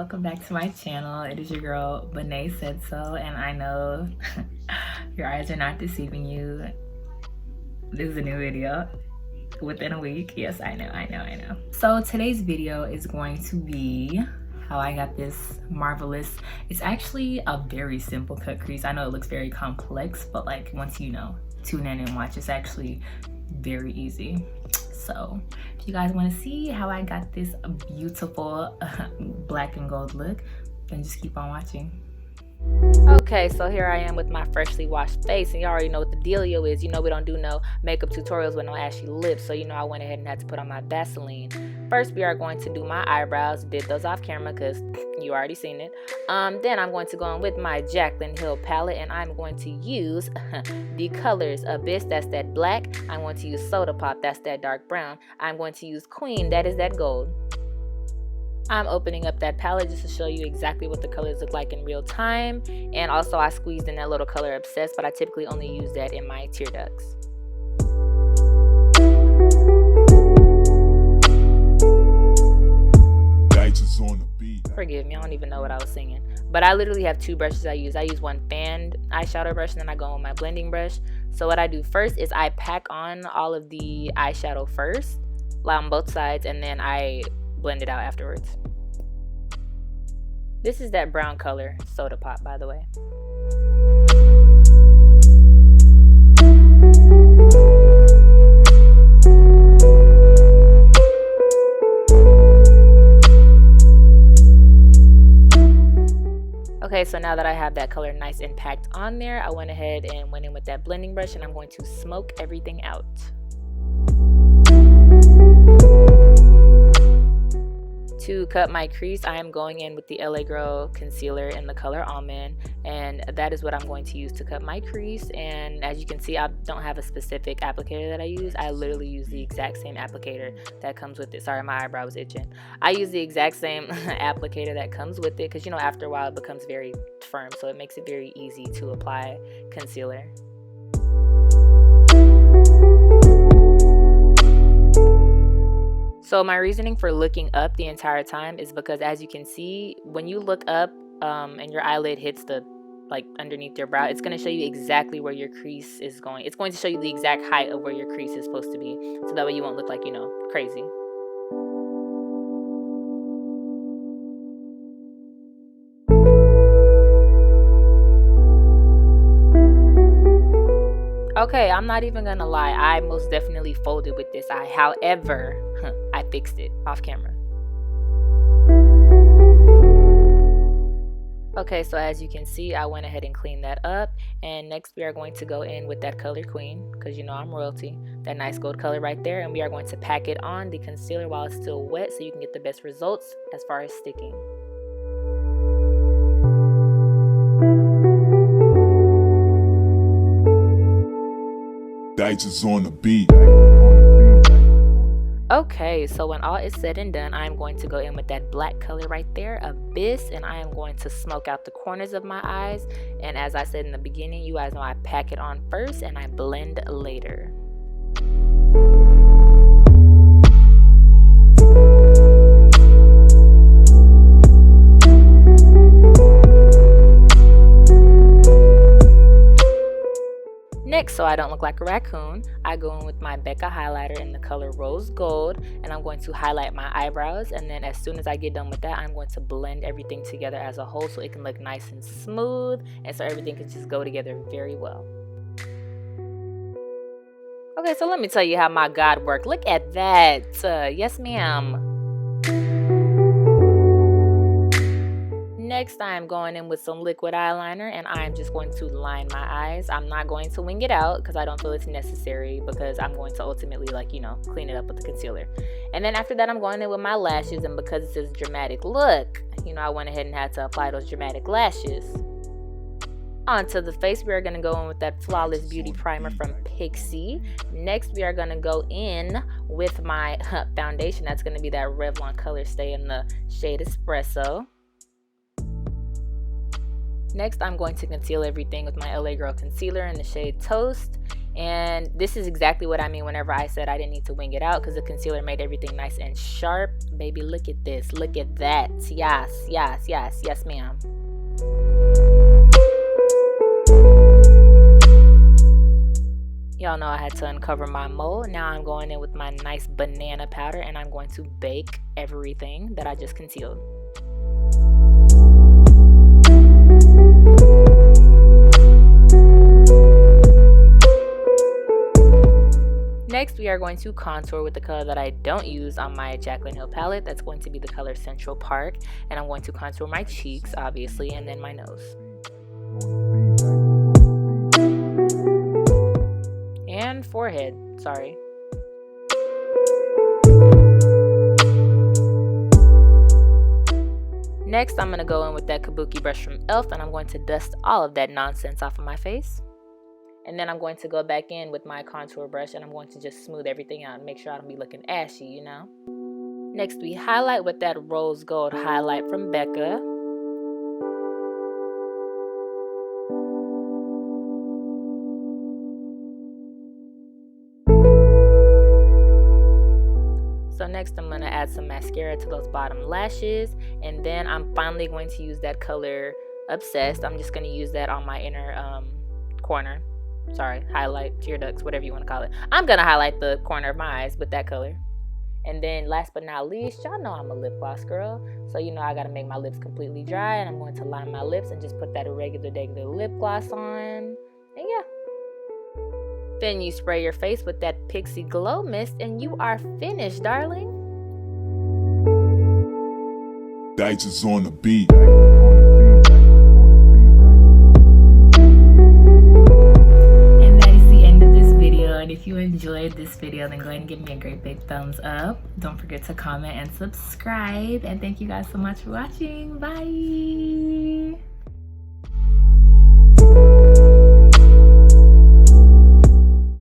welcome back to my channel. It is your girl BenetSaidSo, and I know your eyes are not deceiving you. This is a new video within a week. Yes, I know. So today's video is going to be how I got this marvelous, it's actually a very simple cut crease. I know it looks very complex, but like once you know, tune in and watch, it's actually very easy. So if you guys want to see how I got this beautiful black and gold look, then just keep on watching. Okay, so here I am with my freshly washed face, and you already know what the dealio is. You know we don't do no makeup tutorials with no ashy lips, so you know I went ahead and had to put on my Vaseline. First, we are going to do my eyebrows. Did those off camera because you already seen it. Then I'm going to go in with my Jaclyn Hill palette, and I'm going to use the colors Abyss, that's that black. I'm going to use Soda Pop, that's that dark brown. I'm going to use Queen, that is that gold. I'm opening up that palette just to show you exactly what the colors look like in real time. And also I squeezed in that little color Obsessed, but I typically only use that in my tear ducts. Forgive me, I don't even know what I was singing. But I literally have two brushes I use. I use one fanned eyeshadow brush, and then I go on my blending brush. So what I do first is I pack on all of the eyeshadow first, on both sides, and then I blend it out afterwards. This is that brown color Soda Pop, by the way. Okay, so now that I have that color nice and packed on there, I went ahead and went in with that blending brush, and I'm going to smoke everything out. To cut my crease, I am going in with the LA Girl concealer in the color Almond, and that is what I'm going to use to cut my crease. And as you can see, I don't have a specific applicator that I use. I literally use the exact same applicator that comes with it. Sorry, my eyebrow was itching. I use the exact same applicator that comes with it because, you know, after a while it becomes very firm, so it makes it very easy to apply concealer. So my reasoning for looking up the entire time is because, as you can see, when you look up and your eyelid hits the, like, underneath your brow, it's going to show you exactly where your crease is going. It's going to show you the exact height of where your crease is supposed to be, so that way you won't look like, you know, crazy. Okay, I'm not even gonna lie, I most definitely folded with this eye. However, I fixed it off camera. Okay, so as you can see, I went ahead and cleaned that up. And next we are going to go in with that color Queen, because you know I'm royalty. That nice gold color right there. And we are going to pack it on the concealer while it's still wet, so you can get the best results as far as sticking. Is on the beat. Okay, so when all is said and done, I'm going to go in with that black color right there, Abyss, and I am going to smoke out the corners of my eyes. And as I said in the beginning, you guys know I pack it on first and I blend later. Next, so I don't look like a raccoon, I go in with my Becca highlighter in the color Rose Gold, and I'm going to highlight my eyebrows. And then as soon as I get done with that, I'm going to blend everything together as a whole so it can look nice and smooth, and so everything can just go together very well. Okay, so let me tell you how my God worked. Look at that. Yes, ma'am. Next, I'm going in with some liquid eyeliner, and I'm just going to line my eyes. I'm not going to wing it out because I don't feel it's necessary, because I'm going to ultimately, like, you know, clean it up with the concealer. And then after that, I'm going in with my lashes, and because it says dramatic look, you know, I went ahead and had to apply those dramatic lashes. Onto the face, we are going to go in with that Flawless Beauty Primer from Pixie. Next, we are going to go in with my foundation. That's going to be that Revlon Color Stay in the shade Espresso. Next, I'm going to conceal everything with my LA Girl concealer in the shade Toast. And this is exactly what I mean whenever I said I didn't need to wing it out, because the concealer made everything nice and sharp. Baby, look at this. Look at that. Yes, yes, yes, yes, ma'am. Y'all know I had to uncover my mold. Now I'm going in with my nice banana powder, and I'm going to bake everything that I just concealed. Next, we are going to contour with the color that I don't use on my Jaclyn Hill palette. That's going to be the color Central Park. And I'm going to contour my cheeks, obviously, and then my nose. And forehead, sorry. Next, I'm going to go in with that kabuki brush from e.l.f. and I'm going to dust all of that nonsense off of my face. And then I'm going to go back in with my contour brush and I'm going to just smooth everything out and make sure I don't be looking ashy, you know. Next, we highlight with that rose gold highlight from Becca. So next, I'm going to add some mascara to those bottom lashes. And then I'm finally going to use that color Obsessed. I'm just going to use that on my inner corner. Sorry, highlight, tear ducts, whatever you want to call it. I'm going to highlight the corner of my eyes with that color. And then last but not least, y'all know I'm a lip gloss girl. So you know I got to make my lips completely dry. And I'm going to line my lips and just put that regular lip gloss on. And yeah. Then you spray your face with that Pixie Glow Mist and you are finished, darling. Dice is on the beat. And if you enjoyed this video, then go ahead and give me a great big thumbs up. Don't forget to comment and subscribe. And thank you guys so much for watching. Bye.